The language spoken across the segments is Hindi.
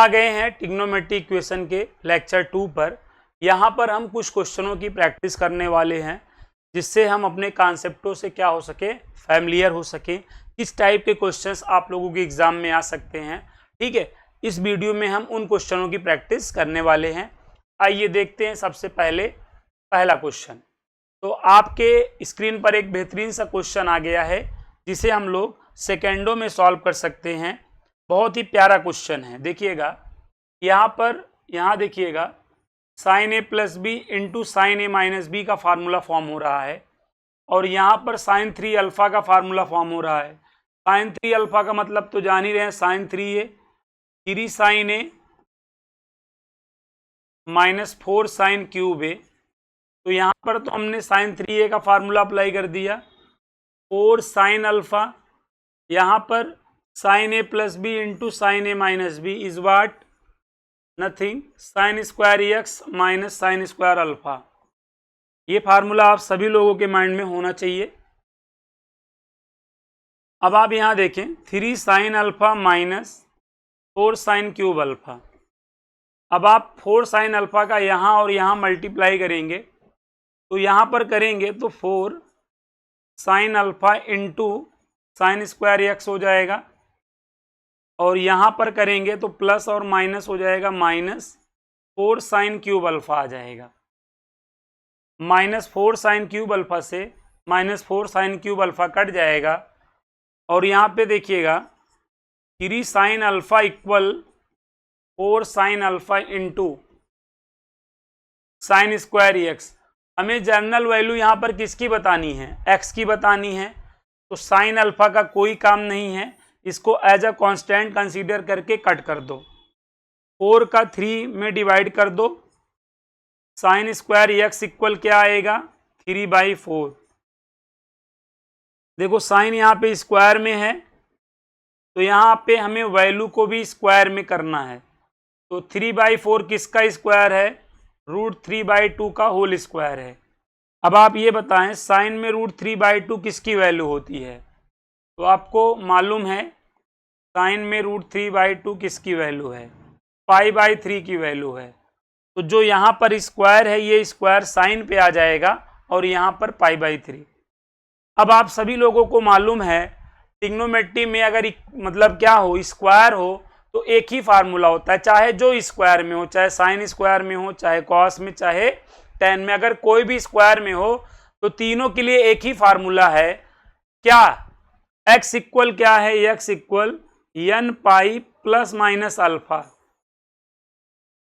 आ गए हैं ट्रिग्नोमेट्री इक्वेशन के लेक्चर 2 पर। यहाँ पर हम कुछ क्वेश्चनों की प्रैक्टिस करने वाले हैं जिससे हम अपने कॉन्सेप्टों से क्या हो सके, फैमिलियर हो सके, किस टाइप के क्वेश्चंस आप लोगों के एग्जाम में आ सकते हैं। ठीक है, इस वीडियो में हम उन क्वेश्चनों की प्रैक्टिस करने वाले हैं। आइए देखते हैं सबसे पहले पहला क्वेश्चन। तो आपके स्क्रीन पर एक बेहतरीन सा क्वेश्चन आ गया है जिसे हम लोग सेकेंडों में सॉल्व कर सकते हैं। बहुत ही प्यारा क्वेश्चन है। देखिएगा यहाँ देखिएगा sign A plus B into sine A minus B का फार्मूला फॉर्म हो रहा है और यहाँ पर साइन 3 अल्फा का फार्मूला फॉर्म हो रहा है। साइन 3 अल्फा का मतलब तो जान ही रहे हैं, sign 3 sign A minus 4 sine cube ए। तो यहाँ पर तो हमने साइन 3a का फार्मूला अप्लाई कर दिया, 4 साइन अल्फा, यहाँ पर sine A plus B into sine A minus B is what nothing sine square X minus sine square alpha. ये फार्मूला आप सभी लोगों के माइंड में होना चाहिए। अब आप यहाँ देखें 3 sine alpha minus 4 sine cube alpha. अब आप 4 साइन अल्फा का यहाँ और यहाँ मल्टीप्लाई करेंगे तो यहाँ पर करेंगे तो 4 sine alpha into sine square x हो जाएगा और यहाँ पर करेंगे तो प्लस और माइनस हो जाएगा, माइनस 4 साइन क्यूब अल्फा आ जाएगा। माइनस 4 साइन क्यूब अल्फा से minus 4 sine cube alpha cut जाएगा और यहाँ पे देखिएगा 3 sine alpha equal 4 sine alpha into sine square x. हमें जनरल वैल्यू यहाँ पर किसकी बतानी है, एक्स की बतानी है। तो साइन अल्फा का कोई काम नहीं है, इसको एज अ कांस्टेंट कंसीडर करके कट कर दो। 4 का 3 में डिवाइड कर दो, साइन स्क्वायर एक्स इक्वल क्या आएगा 3/4। देखो साइन यहाँ पे स्क्वायर में है तो यहाँ पे हमें वैल्यू को भी स्क्वायर में करना है। तो 3/4 किसका स्क्वायर है, √3/2 का होल स्क्वायर है। अब आप ये बताएं साइन में √3/2 किसकी वैल्यू होती है। तो आपको मालूम है साइन में √3/2 किसकी वैल्यू है, π/3 की वैल्यू है। तो जो यहाँ पर स्क्वायर है ये स्क्वायर साइन पे आ जाएगा और यहाँ पर π/3। अब आप सभी लोगों को मालूम है ट्रिग्नोमेट्री में अगर मतलब क्या हो, स्क्वायर हो तो एक ही फार्मूला होता है, चाहे जो स्क्वायर में हो, चाहे साइन स्क्वायर में हो, चाहे कॉस में, चाहे टेन में। अगर कोई भी स्क्वायर में हो तो तीनों के लिए एक ही फार्मूला है। क्या x इक्वल क्या है, x equal n pi plus minus alpha,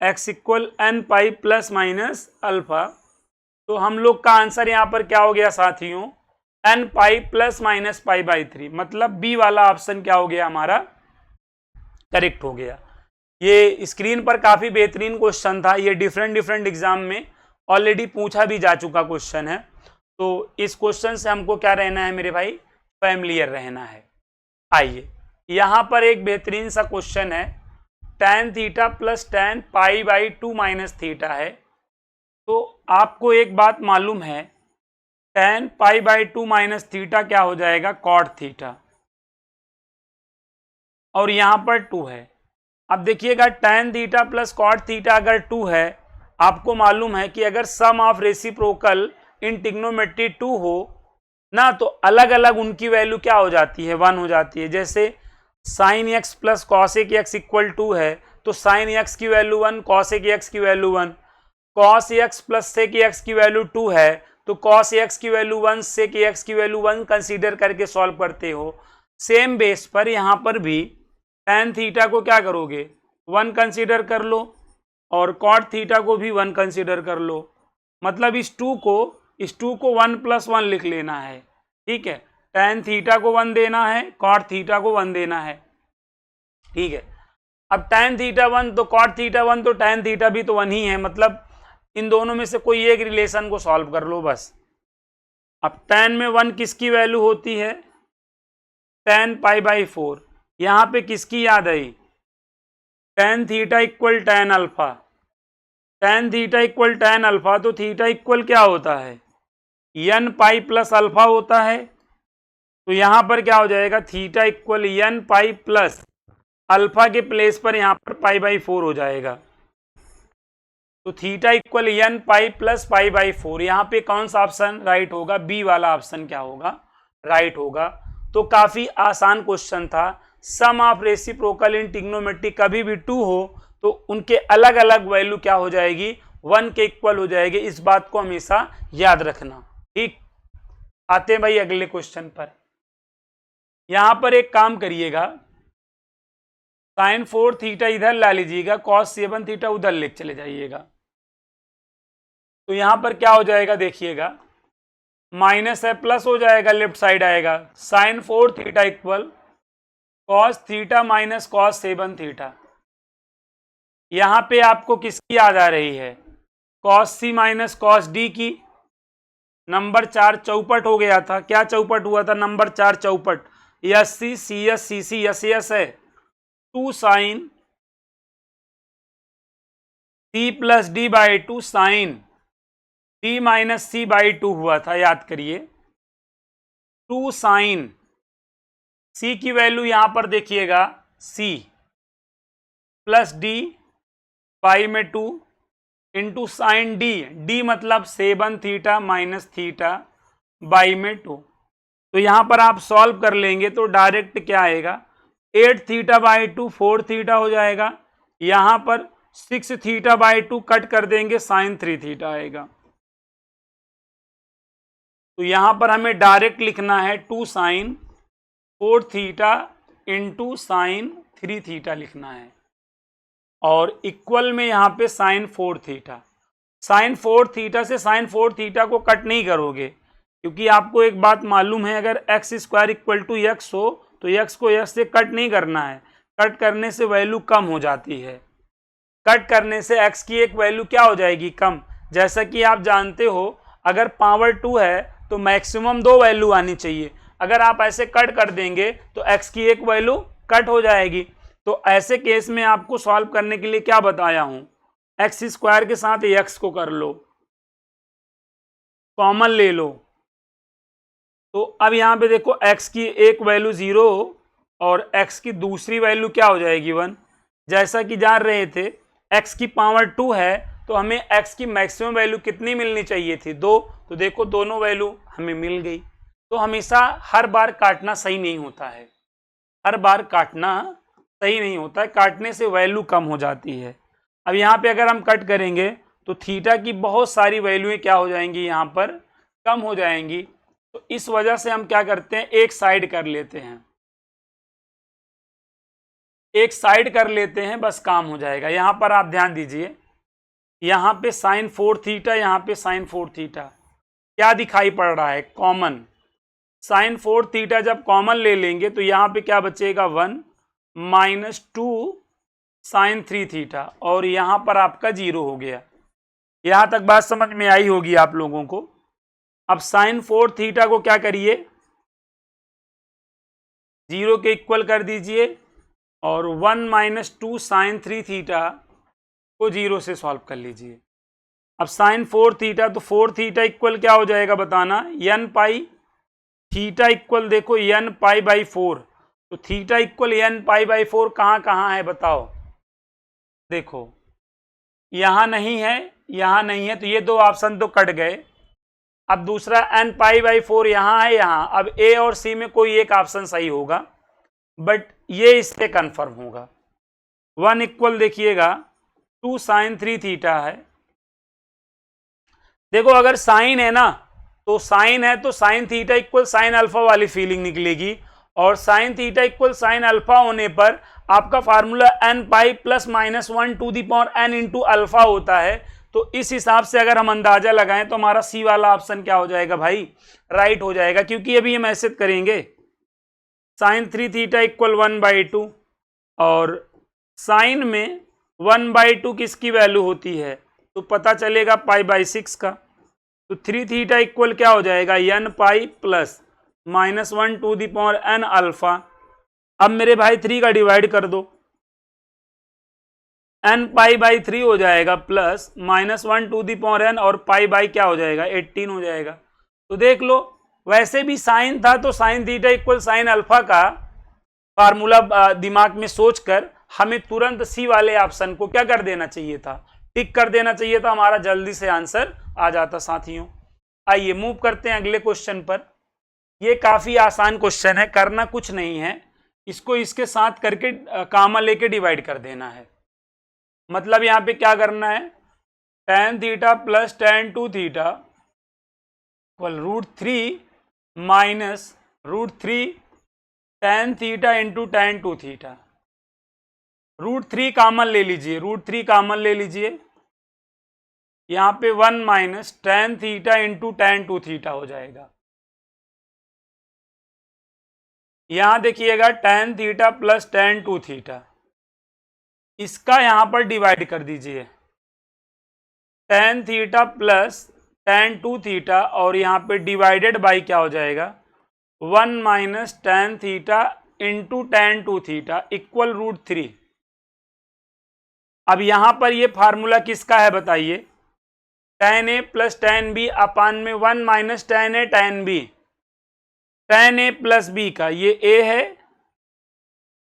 x equal n pi plus minus alpha. तो हम लोग का आंसर यहाँ पर क्या हो गया साथियों, n पाई प्लस माइनस π/3। मतलब बी वाला ऑप्शन क्या हो गया हमारा, करेक्ट हो गया। ये स्क्रीन पर काफी बेहतरीन क्वेश्चन था, ये डिफरेंट एग्जाम में ऑलरेडी पूछा भी जा चुका क्वेश्चन है। तो इस क्वेश्चन से हमको क्या रहना है मेरे भाई, फैमिलियर रहना है। आइए यहाँ पर एक बेहतरीन सा क्वेश्चन है, tan theta plus tan π/2 minus theta है। तो आपको एक बात मालूम है tan π/2 माइनस थीटा क्या हो जाएगा, कॉट थीटा, और यहाँ पर 2 है। अब देखिएगा tan theta plus cot theta अगर 2 है, आपको मालूम है कि अगर sum of reciprocal in trigonometry 2 हो ना तो अलग अलग उनकी वैल्यू क्या हो जाती है, 1 हो जाती है। जैसे sine X plus cosec X equal 2 है तो साइन एक्स की वैल्यू 1, कॉसेक एक्स की value 1। Cos X plus sec X की वैल्यू 2 है तो कॉस एक्स की वैल्यू 1, सेक एक्स की वैल्यू 1 कंसीडर करके सॉल्व करते हो। सेम बेस पर यहाँ पर भी tan थीटा को क्या करोगे, 1 कंसीडर कर लो और कॉट थीटा को भी 1 कंसीडर कर लो। मतलब इस 2 को 1 + 1 लिख लेना है। ठीक है, tan थीटा को 1 देना है, कॉट थीटा को 1 देना है। ठीक है, अब tan थीटा 1 तो कॉट थीटा 1 तो tan थीटा भी तो 1 ही है। मतलब इन दोनों में से कोई एक रिलेशन को सॉल्व कर लो बस। अब tan में 1 किसकी वैल्यू होती है, tan π/4। यहाँ पे किसकी याद आई, tan theta equal tan alpha. tan theta equal tan alpha तो थीटा इक्वल क्या होता है, n पाई प्लस अल्फा होता है। तो यहाँ पर क्या हो जाएगा, theta equal n pi plus alpha के प्लेस पर यहाँ पर π/4 हो जाएगा। तो theta equal n pi plus π/4। यहाँ पे कौन सा ऑप्शन राइट होगा? बी वाला ऑप्शन क्या होगा? राइट होगा। तो काफी आसान क्वेश्चन था। Sum of reciprocal in trigonometry कभी भी 2 हो तो उनके अलग अलग वैल्यू क्या हो जाएगी? 1 के इक्वल हो जाएगी। इस बात को हमेशा याद रखना। ठीक, आते हैं भाई अगले क्वेश्चन पर। यहां पर एक काम करिएगा, sin 4 थीटा इधर ला लीजिएगा, cos 7 थीटा उधर ले चले जाइएगा। तो यहां पर क्या हो जाएगा देखिएगा, माइनस है प्लस हो जाएगा, लेफ्ट साइड आएगा। sin 4 theta equal cos theta minus cos 7 theta. यहां पे आपको किसकी याद आ रही है? cos c minus cos d की। नंबर 4 चौपट हो गया था। क्या चौपट हुआ था? नंबर 4 चौपट। Yes C C S C C yes yes है 2 sine c plus D by 2 sine d minus c by 2 हुआ था, याद करिए। 2 साइन c की वैल्यू यहां पर देखिएगा c प्लस d पाई में 2 इंटू साइन d मतलब 7 थीटा माइनस थीटा बाई में 2। तो यहां पर आप सॉल्व कर लेंगे तो डायरेक्ट क्या आएगा? 8 थीटा बाई 2 4 थीटा हो जाएगा। यहां पर 6 थीटा बाई 2 कट कर देंगे, साइन 3 थीटा आएगा। तो यहां पर हमें डायरेक्ट लिखना है 2 sine 4 theta into sine 3 theta लिखना है, और इक्वल में यहां पे साइन 4 थीटा। साइन 4 थीटा से साइन 4 थीटा को कट नहीं करोगे, क्योंकि आपको एक बात मालूम है, अगर X square equal to X हो तो एक्स को एक्स से कट नहीं करना है। कट करने से वैल्यू कम हो जाती है। कट करने से एक्स की एक वैल्यू क्या हो जाएगी? कम। जैसा कि आप जानते हो, अगर पावर 2 है तो मैक्सिमम 2 वैल्यू आनी चाहिए। अगर आप ऐसे कट कर देंगे तो एक्स की एक वैल्यू कट हो जाएगी। तो ऐसे केस में आपको सॉल्व करने के लिए क्या बताया हूं? एक्स स्क्वायर के साथ एक्स को कर लो, कॉमन ले लो। तो अब यहां पे देखो, एक्स की एक वैल्यू 0 और एक्स की दूसरी वैल्यू क्या हो जाएगी? 1। जैसा कि जान रहे थे, एक्स की पावर 2 है तो हमें एक्स की मैक्सिमम वैल्यू कितनी मिलनी चाहिए थी? 2। तो देखो दोनों वैल्यू हमें मिल गई। तो हमेशा हर बार काटना सही नहीं होता है। हर बार काटना सही नहीं होता है, काटने से वैल्यू कम हो जाती है। अब यहाँ पे अगर हम कट करेंगे तो थीटा की बहुत सारी वैल्यूएं क्या हो जाएंगी? यहाँ पर कम हो जाएंगी। तो इस वजह से हम क्या करते हैं, एक साइड कर लेते हैं। एक साइड कर लेते हैं, बस काम हो जाएगा। यहाँ पर आप ध्यान दीजिए, यहाँ पे साइन 4 थीटा, यहाँ पे साइन 4 थीटा क्या दिखाई पड़ रहा है? कॉमन। साइन 4 थीटा जब कॉमन ले लेंगे तो यहाँ पे क्या बचेगा? 1 माइनस 2 साइन 3 थीटा, और यहाँ पर आपका 0 हो गया। यहाँ तक बात समझ में आई होगी आप लोगों को। अब साइन 4 थीटा को क्या करिए? 0 के इक्वल कर दीजिए, और 1 माइनस 2 साइन 3 थीटा को 0 से सॉल्व कर लीजिए। अब साइन 4 थीटा, तो 4 थीटा इक्वल क्या हो जाएगा बताना? n पाई। थीटा इक्वल देखो n पाई बाई 4। तो theta equal n pi by 4 कहाँ है बताओ? देखो यहां नहीं है, यहां नहीं है, तो ये 2 ऑप्शन तो कट गए। अब दूसरा n पाई बाई 4 यहां है, यहां। अब ए और सी में कोई एक ऑप्शन सही होगा, बट ये इससे कंफर्म होगा। 1 इक्वल देखिएगा 2 साइन 3 थीटा है। देखो अगर साइन है ना, तो साइन है तो sine theta equal sine alpha वाली फीलिंग निकलेगी, और sine theta equal sine alpha होने पर आपका formula n pi plus minus 1 to the power n into alpha होता है। तो इस हिसाब से अगर हम अंदाजा लगाएं तो हमारा सी वाला ऑप्शन क्या हो जाएगा भाई? राइट हो जाएगा, क्योंकि अभी हम ऐसे करेंगे साइन 3 थीटा इक्वल 1/2, और साइन में 1/2 किसकी वैल्यू होती है? तो पता चलेगा π/6 का। तो 3 थीटा इक्वल क्या हो जाएगा? n pi plus minus 1 to the power n alpha. अब मेरे भाई 3 का डिवाइड कर दो, n पाई बाई 3 हो जाएगा, plus minus 1 to the power n, और पाई बाई क्या हो जाएगा? 18 हो जाएगा। तो देख लो, वैसे भी साइन था तो sine theta equal sine alpha का फार्मूला दिमाग में सोचकर हमें तुरंत सी वाले ऑप्शन को क्या कर देना चाहिए था, टिक कर देना चाहिए था, हमारा जल्दी से आंसर आ जाता साथियों। आइए मूव करते हैं अगले क्वेश्चन पर। ये काफी आसान क्वेश्चन है, करना कुछ नहीं है, इसको इसके साथ करके कामा लेके डिवाइड कर देना है। मतलब यहां पे क्या करना है, tan theta plus tan 2 theta equal √3 minus √3 tan theta into tan 2 theta. √3 common ले लीजिए, √3 कॉमन ले लीजिए, यहां पे 1 minus tan theta into tan 2 theta हो जाएगा। यहां देखिएगा tan theta plus tan 2 theta, इसका यहां पर डिवाइड कर दीजिए, tan theta plus tan 2 theta, और यहां पे डिवाइडेड बाई क्या हो जाएगा, 1 minus tan theta into tan 2 theta equal √3। अब यहां पर ये फार्मूला किसका है बताइए, tan a plus tan b अपान में 1 minus tan a tan b, tan a plus b का, ये a है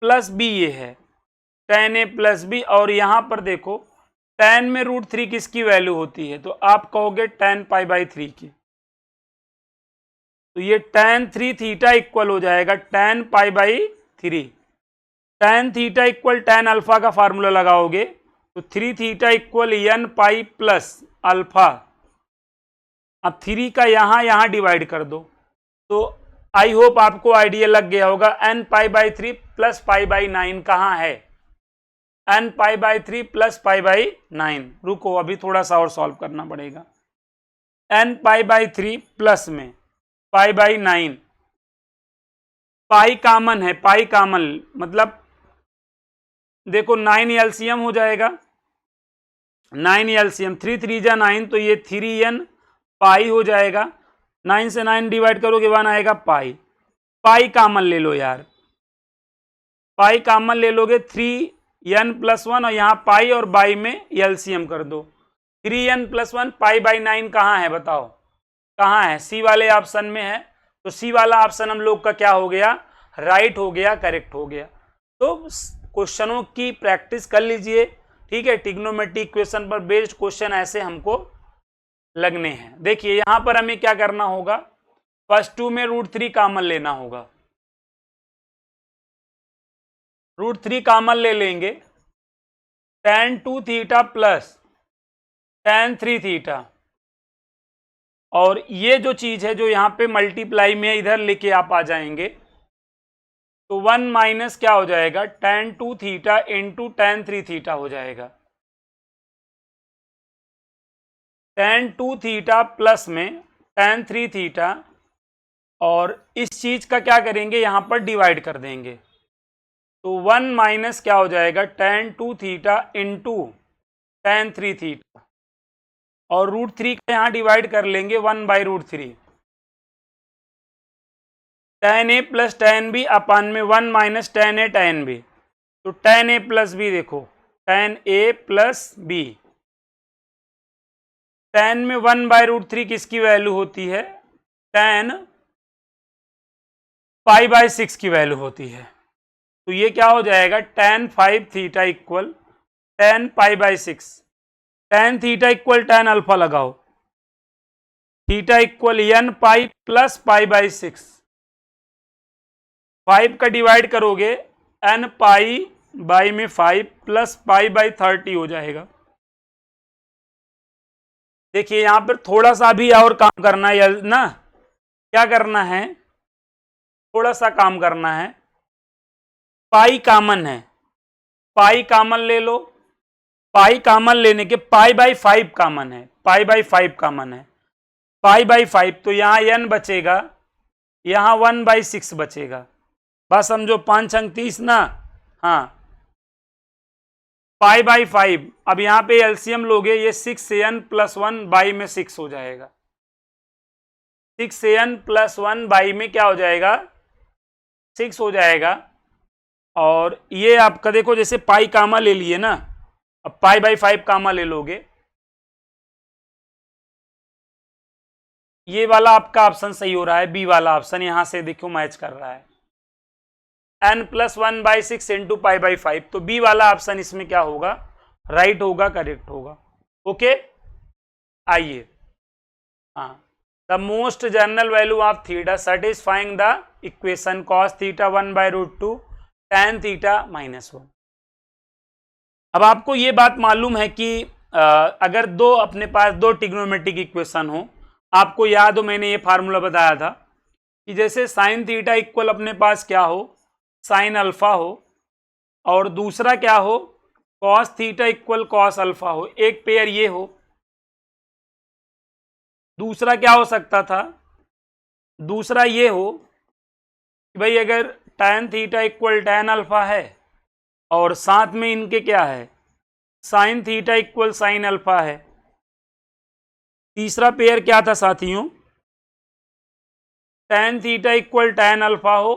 प्लस b ये है, tan a प्लस b, और यहां पर देखो tan में √3 किसकी वैल्यू होती है, तो आप कहोगे tan π/3 की, तो ये tan 3 थीटा इक्वल हो जाएगा tan π/3। tan theta equal tan alpha का फार्मूला लगाओगे तो 3 theta equal n pi plus alpha. अब 3 का यहां डिवाइड कर दो, तो आई होप आपको आइडिया लग गया होगा n π/3 प्लस π/9 कहां है, n π/3 प्लस π/9। रुको अभी थोड़ा सा और सॉल्व करना पड़ेगा, n π/3 प्लस में π/9, पाई कॉमन है, पाई कॉमन मतलब देखो 9 एलसीएम हो जाएगा, 9 एलसीएम 3 3 जा 9, तो ये 3n पाई हो जाएगा, 9 से 9 डिवाइड करोगे 1 आएगा पाई, पाई कॉमन ले लो यार, पाई कॉमन ले लोगे 3n प्लस 1, और यहाँ पाई और बाई में एलसीएम कर दो, 3n प्लस 1 π/9 कहाँ है बताओ, कहाँ है, सी वाले ऑप्शन में है, तो सी वाला ऑप्शन हम लोग का क्या हो गया, राइट हो गया, करेक्ट हो गया। तो क्वेश्चनों की प्रैक्टिस कर लीजिए, ठीक है, ट्रिग्नोमेट्रिक इक्वेशन पर बेस्ड क्वेश्चन ऐसे हमको लगने हैं। देखिए यहां पर हमें क्या करना होगा, फर्स्ट 2 में √3 कॉमन लेना होगा, √3 कॉमन ले लेंगे, tan 2 theta plus tan 3 theta, और ये जो चीज है जो यहां पे मल्टीप्लाई में इधर लेके आप आ जाएंगे, तो 1 माइनस क्या हो जाएगा tan 2 theta into tan 3 theta हो जाएगा, tan 2 थीटा प्लस में tan 3 थीटा, और इस चीज का क्या करेंगे यहां पर डिवाइड कर देंगे, तो 1 माइनस क्या हो जाएगा tan 2 theta into tan 3 theta, और √3 का यहां डिवाइड कर लेंगे 1/√3, tan a plus tan b अपान में 1 minus tan a tan b, तो tan a प्लस b देखो tan a plus b, tan में 1/√3 किसकी वैल्यू होती है, tan π/6 की वैल्यू होती है, तो ये क्या हो जाएगा tan 5 theta equal tan π/6, tan theta equal tan alpha लगाओ, theta equal n pi plus π/6, 5 का डिवाइड करोगे n पाई बाई में 5 प्लस π/30 हो जाएगा। देखिए यहां पर थोड़ा सा भी और काम करना है ना, क्या करना है, थोड़ा सा काम करना है, पाई कॉमन है, पाई कॉमन ले लो, पाई कॉमन लेने के π/5 कॉमन है, π/5 कॉमन है, π/5, तो यहां n बचेगा, यहां 1/6 बचेगा, बस समझो 5 अंक 30 ना, हाँ π/5। अब यहां पे एलसीएम लोगे, ये 6n प्लस 1 बाई में 6 हो जाएगा, 6n प्लस 1 बाई में क्या हो जाएगा 6 हो जाएगा, और ये आपका देखो जैसे पाई कामा ले लिए ना, अब π/5 कामा ले लोगे, ये वाला आपका ऑप्शन सही हो रहा है, बी वाला ऑप्शन यहां से देखो मैच कर रहा है, n+1/6 इंटू π/5। तो बी वाला ऑप्शन इसमें क्या होगा, राइट होगा, करेक्ट होगा। ओके, आइए, हाँ, the most general value of theta satisfying the equation cos theta 1/√2 tan theta -1। अब आपको ये बात मालूम है कि अगर दो अपने पास दो ट्रिग्नोमेट्रिक इक्वेशन हो, आपको याद हो मैंने ये फार्मूला बताया था कि जैसे साइन थीटा इक्वल अपने पास क्या हो, साइन अल्फा हो, और दूसरा क्या हो, cos theta equal cos alpha हो। एक पेयर ये हो, दूसरा क्या हो सकता था, दूसरा ये हो कि भाई अगर tan theta equal tan alpha है और साथ में इनके क्या है, sine theta equal sine alpha है। तीसरा पेयर क्या था साथियों, tan theta equal tan alpha हो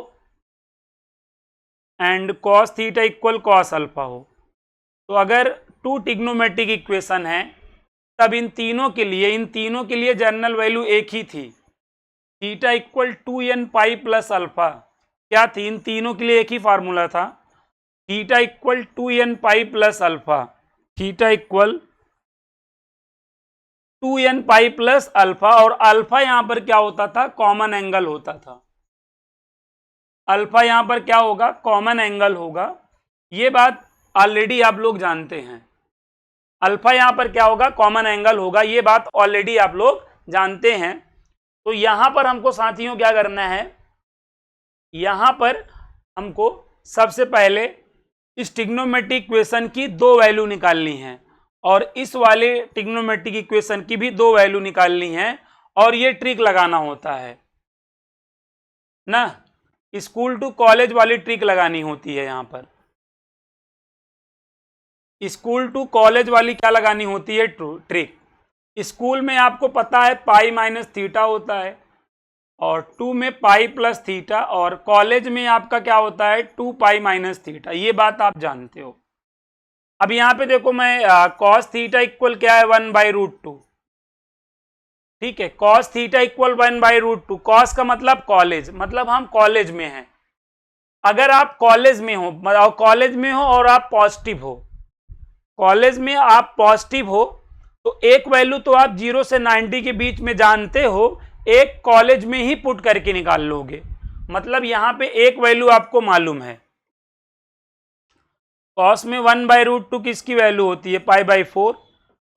and cos theta equal cos alpha हो। तो अगर टू ट्रिग्नोमेट्रिक इक्वेशन है तब इन तीनों के लिए जनरल वैल्यू एक ही थी, थीटा इक्वल 2n पाई प्लस अल्फा। क्या थी, इन तीनों के लिए एक ही फार्मूला था, थीटा इक्वल 2n पाई plus alpha, theta equal 2n पाई प्लस अल्फा। और अल्फा यहां पर क्या होता था, कॉमन एंगल होता था। अल्फा यहां पर क्या होगा, कॉमन एंगल होगा। ये बात ऑलरेडी आप लोग जानते हैं, अल्फा यहां पर क्या होगा, कॉमन एंगल होगा। ये बात ऑलरेडी आप लोग जानते हैं। तो यहां पर हमको साथियों क्या करना है, यहां पर हमको सबसे पहले इस ट्रिग्नोमेट्रिक इक्वेशन की दो वैल्यू निकालनी है और इस वाले ट्रिग्नोमेट्रिक इक्वेशन की भी दो वैल्यू निकालनी है। और ये ट्रिक लगाना होता है ना, स्कूल टू कॉलेज वाली ट्रिक लगानी होती है। यहां पर स्कूल टू कॉलेज वाली क्या लगानी होती है, ट्रिक। स्कूल में आपको पता है पाई माइनस थीटा होता है और 2 में पाई प्लस थीटा, और कॉलेज में आपका क्या होता है 2 पाई माइनस थीटा। ये बात आप जानते हो। अब यहां पे देखो मैं कॉस थीटा इक्वल क्या है 1/√2, ठीक है, कॉस थीटा इक्वल 1/√2। कॉस का मतलब कॉलेज, मतलब हम कॉलेज में हैं। अगर आप कॉलेज में हो और आप पॉजिटिव हो, कॉलेज में आप पॉजिटिव हो तो एक वैल्यू तो आप 0 से 90 के बीच में जानते हो, एक कॉलेज में ही पुट करके निकाल लोगे। मतलब यहां पे एक वैल्यू आपको मालूम है, कॉस में 1/√2 किसकी वैल्यू होती है, π/4,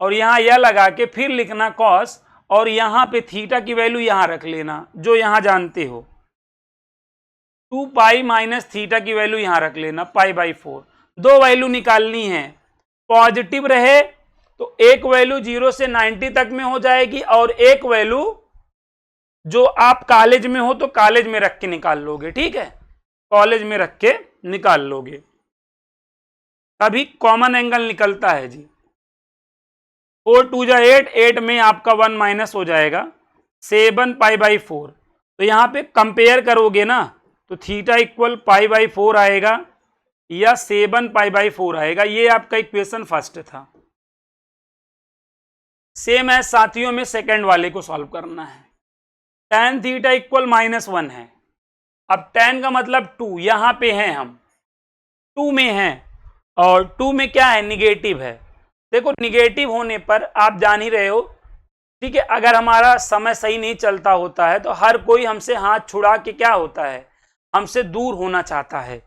और यहां यह लगा के फिर लिखना कॉस, और यहां पे थीटा की वैल्यू यहां रख लेना जो यहां जानते हो, 2 पाई माइनस थीटा की वैल्यू यहां रख लेना π/4। दो वैल्यू निकालनी है, पॉजिटिव रहे तो एक वैल्यू 0 से 90 तक में हो जाएगी और एक वैल्यू जो आप कॉलेज में हो तो कॉलेज में रख के निकाल लोगे, ठीक है, कॉलेज में रख के निकाल लोगे, तभी कॉमन एंगल निकलता है जी। 4 2 जा 8, 8 में आपका 1 माइनस हो जाएगा, 7 π/4। तो यहां पे कंपेयर करोगे ना तो थीटा इक्वल π/4 आएगा या 7 π/4 आएगा। ये आपका इक्वेशन फर्स्ट था। सेम है साथियों में सेकंड वाले को सॉल्व करना है। tan थीटा इक्वल -1 है। अब tan का मतलब 2, यहां पे हैं हम 2 में हैं और 2 में क्या है, निगेटिव है। देखो निगेटिव होने पर आप जान ही रहे हो, ठीक है, अगर हमारा समय सही नहीं चलता होता है तो हर कोई हमसे हाथ छुड़ा के क्या होता है, हमसे दूर होना चाहता है।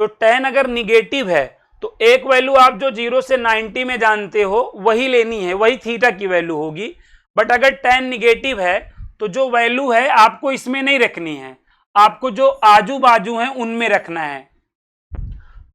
तो tan अगर निगेटिव है तो एक वैल्यू आप जो 0 से 90 में जानते हो वही लेनी है, वही थीटा की वैल्यू होगी। बट अगर tan निगेटिव है तो जो वैल्यू है आपको इसमें नहीं रखनी है, आपको जो आजू बाजू है उनमें रखना है।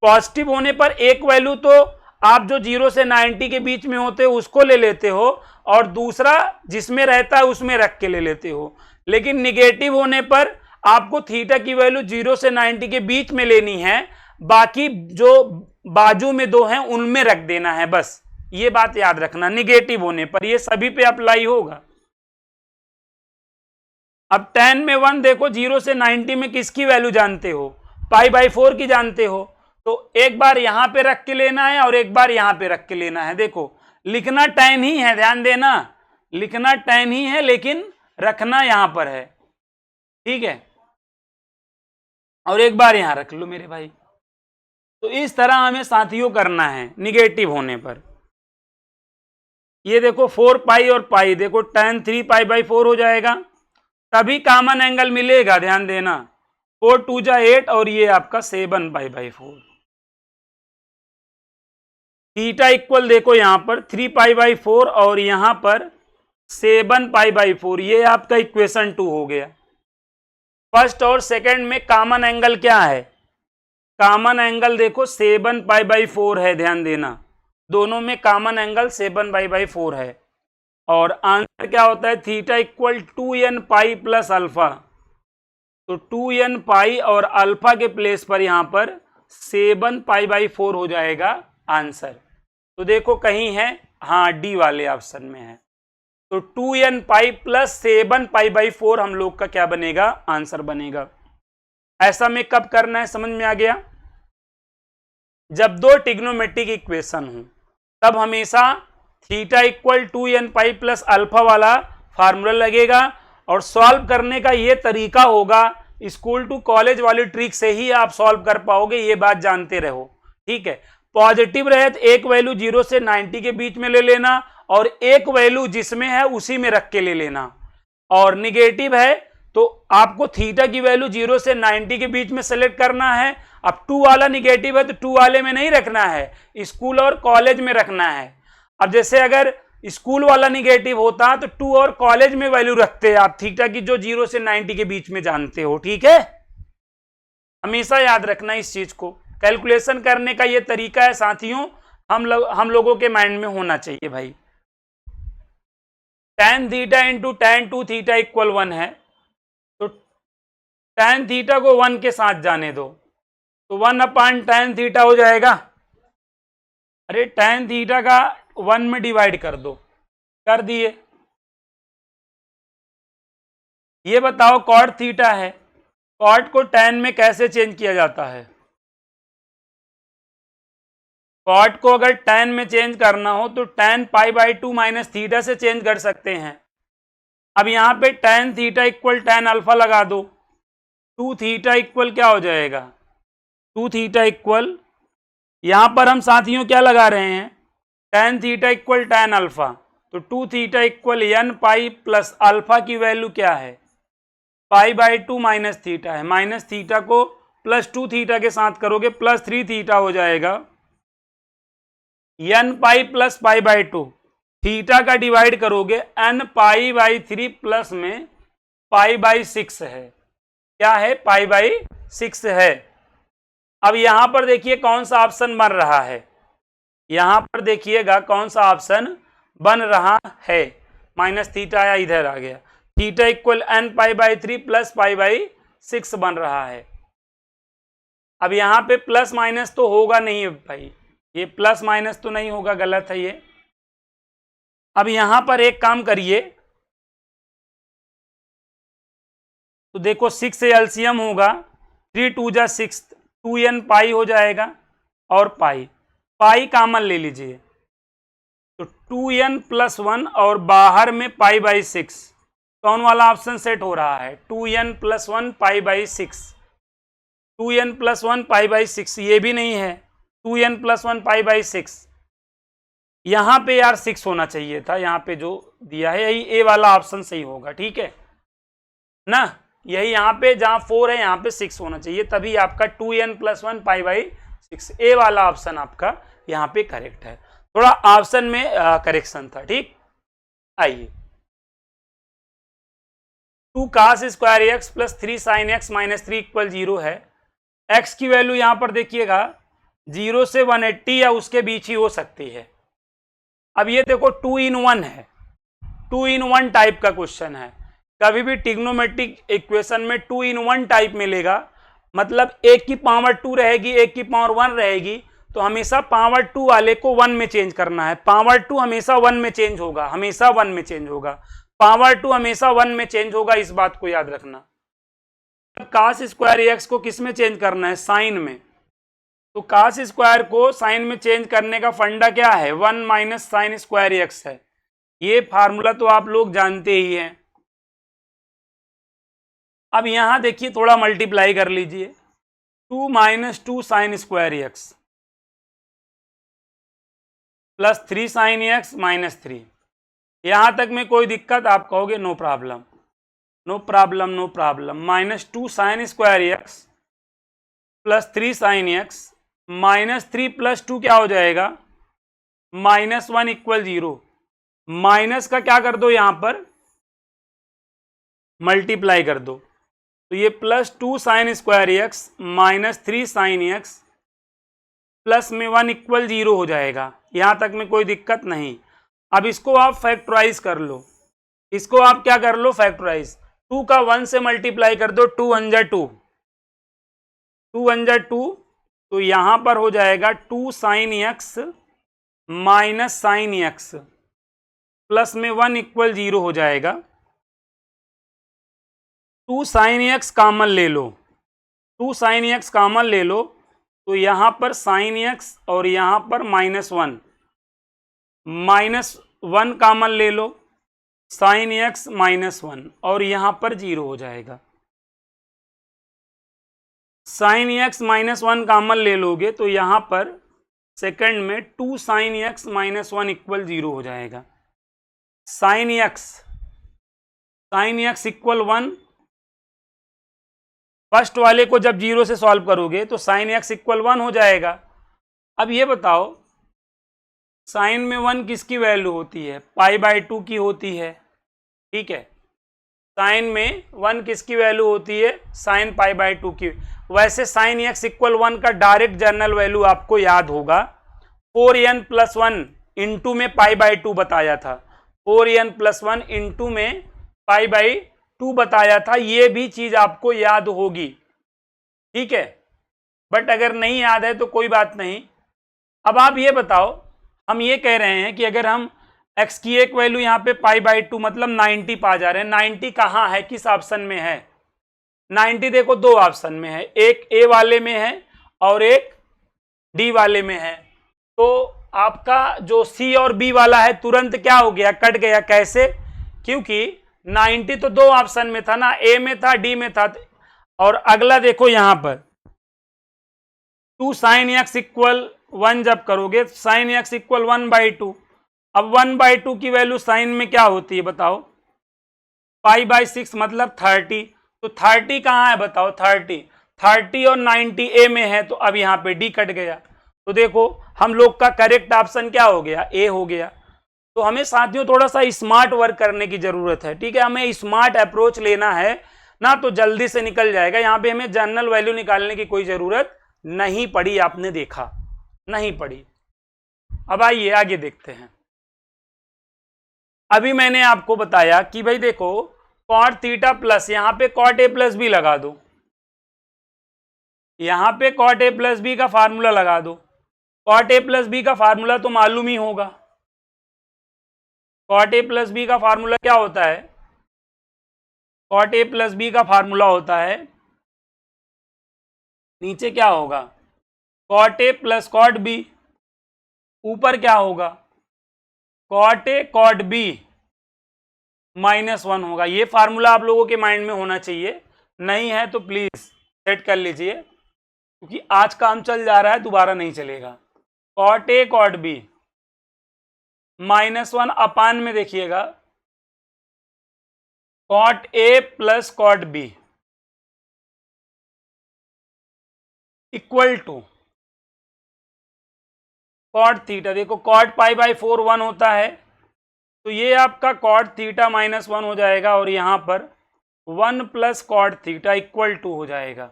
पॉजिटिव होने पर एक वैल्यू तो आप जो 0 से 90 के बीच में होते हो उसको ले लेते हो और दूसरा जिसमें रहता है उसमें रख के ले लेते हो। लेकिन निगेटिव होने पर आपको थीटा की वैल्यू 0 से 90 के बीच में लेनी है, बाकी जो बाजू में दो हैं उनमें रख देना है, बस ये बात याद रखना। निगेटिव होने पर ये सभी पे अप्लाई होगा। अब tan में 1 देखो, 0 से 90 में किसकी वैल्यू जानते हो, π/4 की जानते हो, तो एक बार यहां पे रख के लेना है और एक बार यहां पे रख के लेना है। देखो लिखना tan ही है, ध्यान देना, लिखना tan ही है लेकिन रखना यहां पर है, ठीक है। और एक बार यहां रख लो मेरे भाई। तो इस तरह हमें साथियों करना है निगेटिव होने पर। ये देखो 4 पाई और पाई, देखो tan 3 पाई बाई 4 हो जाएगा, तभी कॉमन एंगल मिलेगा, ध्यान देना। 4 2 जा 8 और ये आपका 7 पाई बाई 4। थीटा इक्वल देखो यहां पर 3 पाई बाई 4 और यहां पर 7 पाई बाई 4, ये आपका इक्वेशन 2 हो गया। फर्स्ट और सेकंड में कॉमन एंगल क्या है? कॉमन एंगल देखो 7 पाई बाई 4 है, ध्यान देना, दोनों में कॉमन एंगल 7 पाई बाई 4 है। और आंसर क्या होता है? थीटा इक्वल 2n पाई प्लस अल्फा। तो 2n पाई और अल्फा के प्लेस पर यहां पर 7 पाई बाई 4 हो जाएगा आंसर। तो देखो कहीं है, हाँ डी वाले ऑप्शन में है। तो 2n pi plus 7 pi by 4 हम लोग का क्या बनेगा? आंसर बनेगा। ऐसा में कब करना है, समझ में आ गया? जब दो ट्रिग्नोमेट्रिक इक्वेशन हो तब हमेशा थीटा इक्वल 2n पाई प्लस अल्फा वाला फार्मूला लगेगा। और सॉल्व करने का ये तरीका होगा, स्कूल टू कॉलेज वाली ट्रिक से ही आप सॉल्व कर पाओगे, ये बात जानते रहो, ठीक है। पॉजिटिव रहे तो एक वैल्यू 0 से 90 के बीच में ले लेना और एक वैल्यू जिसमें है उसी में रख के ले लेना। और निगेटिव है तो आपको थीटा की वैल्यू 0 से 90 के बीच में सेलेक्ट करना है। अब 2 वाला निगेटिव है तो 2 वाले में नहीं रखना है, स्कूल और कॉलेज में रखना है। अब जैसे अगर स्कूल वाला निगेटिव होता तो 2 और कॉलेज में वैल्यू रखते आप थीटा की, जो 0 से 90 के बीच में जानते हो, ठीक है। हमेशा याद रखना इस चीज को, कैलकुलेशन करने का ये तरीका है साथियों, हम लोगों के माइंड में होना चाहिए भाई। tan theta into tan 2 theta equal 1 है, तो tan थीटा को 1 के साथ जाने दो, तो 1 अपान tan थीटा हो जाएगा। अरे tan थीटा का 1 में डिवाइड कर दो, कर दिए। ये बताओ cot थीटा है, cot को tan में कैसे चेंज किया जाता है? cot को अगर tan में चेंज करना हो तो tan pi by 2 minus theta से चेंज कर सकते हैं। अब यहां पे tan theta equal tan alpha लगा दो, 2 थीटा इक्वल क्या हो जाएगा? 2 थीटा इक्वल, यहां पर हम साथियों क्या लगा रहे हैं? tan theta equal tan alpha, तो 2 theta equal n pi plus alpha की वैल्यू क्या है? पाई बाई 2 माइनस थीटा है, माइनस थीटा को प्लस 2 थीटा के साथ करोगे प्लस 3 थीटा हो जाएगा। n pi plus pi by 2, theta का डिवाइड करोगे n पाई बाई 3 प्लस में पाई बाई 6 है, क्या है? पाई बाई 6 है। अब यहां पर देखिए कौन सा ऑप्शन बन रहा है, यहां पर देखिएगा कौन सा ऑप्शन बन रहा है। माइनस थीटा आया, इधर आ गया, theta equal n pi by 3 plus pi by 6 बन रहा है। अब यहां पे प्लस माइनस तो होगा नहीं भाई, ये प्लस माइनस तो नहीं होगा, गलत है ये। अब यहां पर एक काम करिए, तो देखो 6 से एलसीएम होगा, 3 2 जा 6, 2n पाई हो जाएगा और पाई पाई कॉमन ले लीजिए, तो 2n प्लस 1 और बाहर में पाई बाई 6, कौन वाला ऑप्शन सेट हो रहा है? 2n plus 1 pi by 6, 2n plus 1 pi by 6, ये भी नहीं है, 2n प्लस 1 पाई बाई 6। यहां पे यार 6 होना चाहिए था, यहां पे जो दिया है यही ए वाला ऑप्शन सही होगा, ठीक है ना। यही यहां पे जहां 4 है यहां पे 6 होना चाहिए, तभी आपका 2n प्लस 1 पाई बाई 6, ए वाला ऑप्शन आपका यहां पे करेक्ट है। थोड़ा ऑप्शन में करेक्शन था, ठीक। आइए 2 cos square X plus 3 sine X minus 3 equal 0 है। एक्स की वैल्यू यहां पर देखिएगा 0 से 180 या उसके बीच ही हो सकती है। अब ये देखो 2 in 1 है, 2 in 1 टाइप का क्वेश्चन है। कभी भी ट्रिग्नोमेट्रिक इक्वेशन में 2 in 1 टाइप मिलेगा, मतलब एक की पावर 2 रहेगी, एक की पावर 1 रहेगी, तो हमेशा पावर 2 वाले को 1 में चेंज करना है। पावर 2 हमेशा 1 में चेंज होगा, हमेशा 1 में चेंज होगा, पावर 2 हमेशा 1 में चेंज होगा, इस बात को याद रखना। cos स्क्वायर एक्स को किस में चेंज करना है? साइन में। तो cos स्क्वायर को साइन में चेंज करने का फंडा क्या है? 1 माइनस साइन स्क्वायर एक्स है। ये फार्मूला तो आप लोग जानते ही हैं। अब यहां देखिए थोड़ा मल्टीप्लाई कर लीजिए, 2 minus 2 sine square X plus 3 sine X minus 3। यहां तक में कोई दिक्कत? आप कहोगे no problem, no problem, no problem. Minus 2 sine square X plus 3 sine X minus 3 plus 2 क्या हो जाएगा? -1 इक्वल 0। माइनस का क्या कर दो, यहां पर मल्टीप्लाई कर दो, तो ये plus 2 sine square X minus 3 sine X plus में 1 इक्वल 0 हो जाएगा। यहां तक में कोई दिक्कत नहीं। अब इसको आप फैक्टराइज कर लो, इसको आप क्या कर लो, फैक्टराइज। 2 का 1 से मल्टीप्लाई कर दो, 2 1 जा 2, 2 1 जा 2, तो यहां पर हो जाएगा 2 sign X minus sign X plus में 1 इक्वल 0 हो जाएगा। 2 साइन एक्स कॉमन ले लो, 2 साइन एक्स कॉमन ले लो, तो यहां पर साइन एक्स और यहां पर -1, -1 कॉमन ले लो, साइन एक्स -1 और यहां पर 0 हो जाएगा। साइन एक्स -1 कॉमन ले लोगे तो यहां पर सेकंड में 2 साइन एक्स -1 इक्वल 0 हो जाएगा। साइन एक्स इक्वल 1, फर्स्ट वाले को जब 0 से सॉल्व करोगे तो साइन एक्स इक्वल 1 हो जाएगा। अब ये बताओ साइन में 1 किसकी वैल्यू होती है? π/2 की होती है, ठीक है। साइन में 1 किसकी वैल्यू होती है? साइन π/2 की। वैसे साइन एक्स इक्वल 1 का डायरेक्ट जनरल वैल्यू आपको याद होगा, 4n+1 इंटू में π/2 बताया था, 4n+1 इंटू में π/2 बताया था। ये भी चीज आपको याद होगी, ठीक है। बट अगर नहीं याद है तो कोई बात नहीं। अब आप ये बताओ, हम ये कह रहे हैं कि अगर हम x की एक वैल्यू यहाँ पे π/2 मतलब 90 पा जा रहे हैं, 90 कहाँ है, किस ऑप्शन में है? 90 देखो दो ऑप्शन में है, एक ए वाले में है और एक डी वाले में है। तो आपका जो सी और बी वाला है तुरंत क्या हो गया, कट गया। कैसे? क्योंकि 90 तो दो ऑप्शन में था ना, ए में था, डी में था। और अगला देखो यहां पर 2 साइन एक्स इक्वल 1 जब करोगे, साइन एक्स इक्वल 1/2। अब 1/2 की वैल्यू साइन में क्या होती है बताओ? π/6 मतलब 30। तो 30 कहाँ है बताओ? 30 और 90 ए में है, तो अब यहाँ पे डी कट गया। तो देखो हम लोग का करेक्ट ऑप्शन क्या हो गया? ए हो गया। तो हमें साथियों थोड़ा सा स्मार्ट वर्क करने की जरूरत है, ठीक है। हमें स्मार्ट अप्रोच लेना है ना, तो जल्दी से निकल जाएगा। यहाँ पे हमें जनरल वैल्यू निकालने की कोई जरूरत नहीं पड़ी, आपने देखा नहीं पड़ी। अब आइए आगे देखते हैं। अभी मैंने आपको बताया कि भाई देखो कॉट थीटा प्लस, यहां पे कॉट ए प्लस बी लगा दो, यहां पे कॉट ए प्लस बी का फार्मूला लगा दो। कॉट ए प्लस बी का फार्मूला तो मालूम ही होगा। कॉट ए प्लस बी का फार्मूला क्या होता है? कॉट ए प्लस बी का फार्मूला होता है, नीचे क्या होगा? Cot A plus cot B, ऊपर क्या होगा? कॉट ए कॉट बी -1 होगा। ये फार्मूला आप लोगों के माइंड में होना चाहिए, नहीं है तो प्लीज सेट कर लीजिए, क्योंकि आज काम चल जा रहा है, दोबारा नहीं चलेगा। Cot A cot B -1 upon में देखिएगा cot A plus cot B equal to cot theta. देखो कॉट π/4 1 होता है, तो ये आपका कॉट थीटा -1 हो जाएगा, और यहां पर 1 plus cot theta equal to हो जाएगा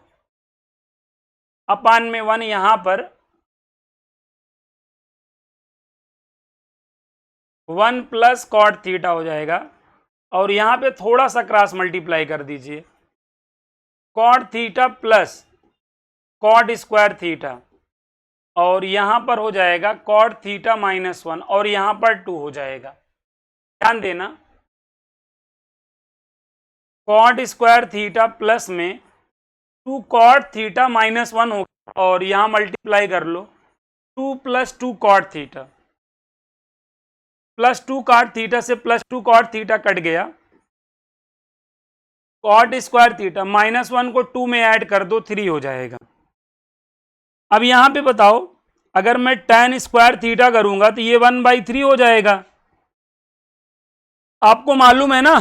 अपान में 1, यहां पर 1 प्लस कॉट थीटा हो जाएगा, और यहां पे थोड़ा सा क्रॉस मल्टीप्लाई कर दीजिए, cot theta plus cot square theta, और यहां पर हो जाएगा कॉट थीटा -1, और यहां पर 2 हो जाएगा। ध्यान देना, कॉट स्क्वायर थीटा प्लस में 2 कॉट थीटा -1 हो, और यहां मल्टीप्लाई कर लो 2 plus 2 cot theta, plus 2 cot theta से प्लस 2 कॉट थीटा कट गया, कॉट स्क्वायर थीटा -1 को 2 में ऐड कर दो, 3 हो जाएगा। अब यहां पे बताओ, अगर मैं tan स्क्वायर थीटा करूंगा तो ये 1/3 हो जाएगा। आपको मालूम है ना,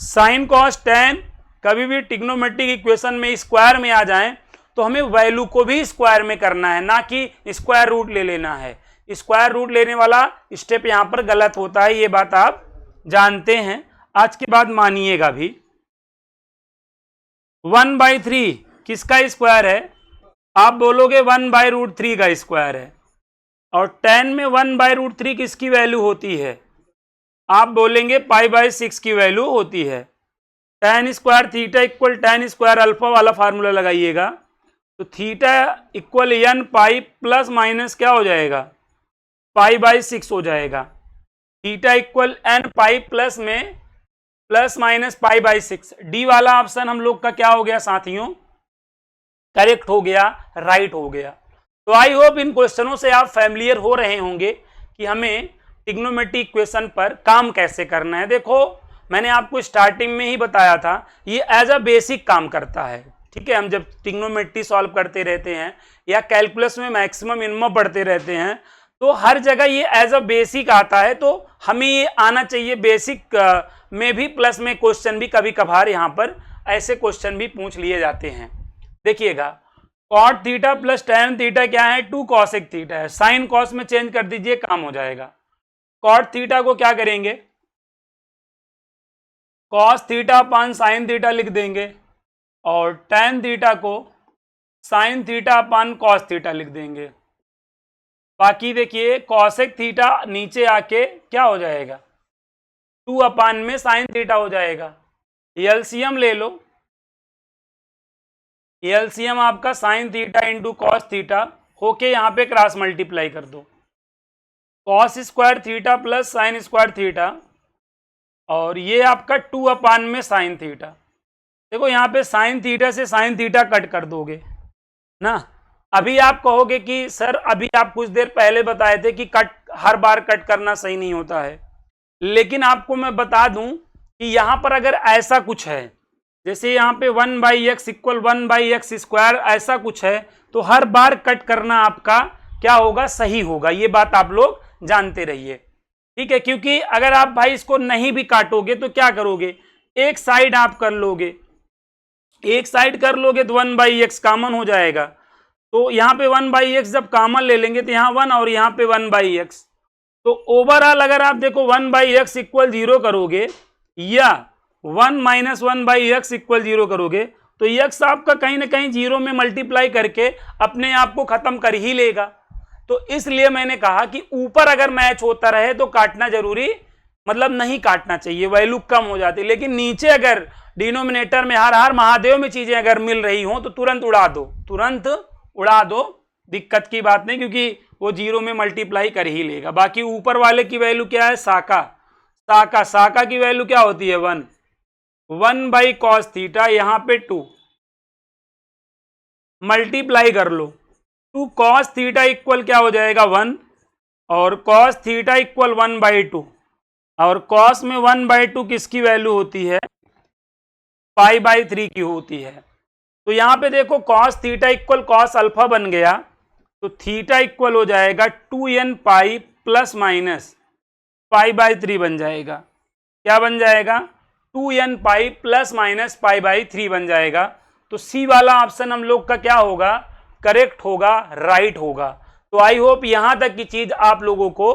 साइन कॉस टैन कभी भी ट्रिग्नोमेट्रिक इक्वेशन में स्क्वायर में आ जाए तो हमें वैल्यू को भी स्क्वायर में करना है, ना कि स्क्वायर रूट ले लेना है। स्क्वायर रूट लेने वाला स्टेप यहां पर गलत होता है, ये बात आप जानते हैं। आज के बाद मानिएगा भी। 1/3 किसका स्क्वायर है? आप बोलोगे 1/√3 का स्क्वायर है। और tan में 1/√3 किसकी वैल्यू होती है? आप बोलेंगे π/6 की वैल्यू होती है। tan square theta equal tan square alpha वाला फार्मूला लगाइएगा, तो theta equal n pi plus minus क्या हो जाएगा? π/6 हो जाएगा। Theta equal n pi plus में प्लस माइनस π/6। डी वाला ऑप्शन हम लोग का क्या हो गया साथियों? करेक्ट हो गया, राइट हो गया। तो आई होप इन क्वेश्चनों से आप फैमिलियर हो रहे होंगे कि हमें ट्रिग्नोमेट्रिक इक्वेशन पर काम कैसे करना है। देखो, मैंने आपको स्टार्टिंग में ही बताया था, ये एज अ बेसिक काम करता है। ठीक है, हम जब ट्रिग्नोमेट्री सॉल्व करते रहते हैं या कैलकुलस में मैक्सिमम मिनिमम पढ़ते रहते हैं, तो हर जगह ये एज अ बेसिक आता है। तो हमें ये आना चाहिए बेसिक में भी, प्लस में क्वेश्चन भी कभी कभार यहाँ पर ऐसे क्वेश्चन भी पूछ लिए जाते हैं। देखिएगा, cot theta plus tan theta क्या है? 2 cosec थीटा है। साइन कॉस में चेंज कर दीजिए, काम हो जाएगा। कॉट थीटा को क्या करेंगे? Cos theta upon sine theta लिख देंगे, और tan थीटा को sine theta upon cos theta लिख देंगे। बाकी देखिए, कॉसेक थीटा नीचे आके क्या हो जाएगा? 2 अपान में साइन थीटा हो जाएगा। एलसीएम ले लो, एलसीएम आपका sine theta into cos theta होके यहाँ पे क्रॉस मल्टीप्लाई कर दो। Cos square theta plus sine square theta, और ये आपका 2 अपान में साइन थीटा। देखो यहाँ पे साइन थीटा से साइन थीटा कट कर दोगे ना। अभी आप कहोगे कि सर अभी आप कुछ देर पहले बताए थे कि कट हर बार कट करना सही नहीं होता है, लेकिन आपको मैं बता दूं कि यहाँ पर अगर ऐसा कुछ है, जैसे यहाँ पे 1/x इक्वल 1/x स्क्वायर ऐसा कुछ है, तो हर बार कट करना आपका क्या होगा? सही होगा। ये बात आप लोग जानते रहिए, ठीक है। क्योंकि अगर आप भाई इसको नहीं भी काटोगे तो क्या करोगे? एक साइड आप कर लोगे, एक साइड कर लोगे तो 1/x कॉमन हो जाएगा। तो यहाँ पे 1/x जब कॉमन ले लेंगे तो यहाँ 1 और यहाँ पे 1/x, तो ओवरऑल अगर आप देखो 1/x इक्वल 0 करोगे या 1 माइनस 1/x इक्वल 0 करोगे, तो x आपका कहीं ना कहीं 0 में मल्टीप्लाई करके अपने आप को खत्म कर ही लेगा। तो इसलिए मैंने कहा कि ऊपर अगर मैच होता रहे तो काटना जरूरी, मतलब नहीं काटना चाहिए, वैल्यू कम हो जाती। लेकिन नीचे अगर डिनोमिनेटर में हर हर महादेव में चीजें अगर मिल रही हो तो तुरंत उड़ा दो, तुरंत उड़ा दो, दिक्कत की बात नहीं, क्योंकि वो 0 में मल्टीप्लाई कर ही लेगा। बाकी ऊपर वाले की वैल्यू क्या है? साका, साका, साका की वैल्यू क्या होती है? 1/cos थीटा, यहाँ पे 2 मल्टीप्लाई कर लो, 2 cos थीटा इक्वल क्या हो जाएगा? 1, और cos थीटा इक्वल 1/2, और cos में 1/2 किसकी वैल्यू होती है? π/3 की होती है। तो यहां पे देखो cos theta equal cos alpha बन गया, तो थीटा इक्वल हो जाएगा 2n पाई प्लस माइनस π/3 बन जाएगा। क्या बन जाएगा? 2n पाई प्लस माइनस π/3 बन जाएगा। तो सी वाला ऑप्शन हम लोग का क्या होगा? करेक्ट होगा, राइट होगा। तो आई होप यहां तक की चीज आप लोगों को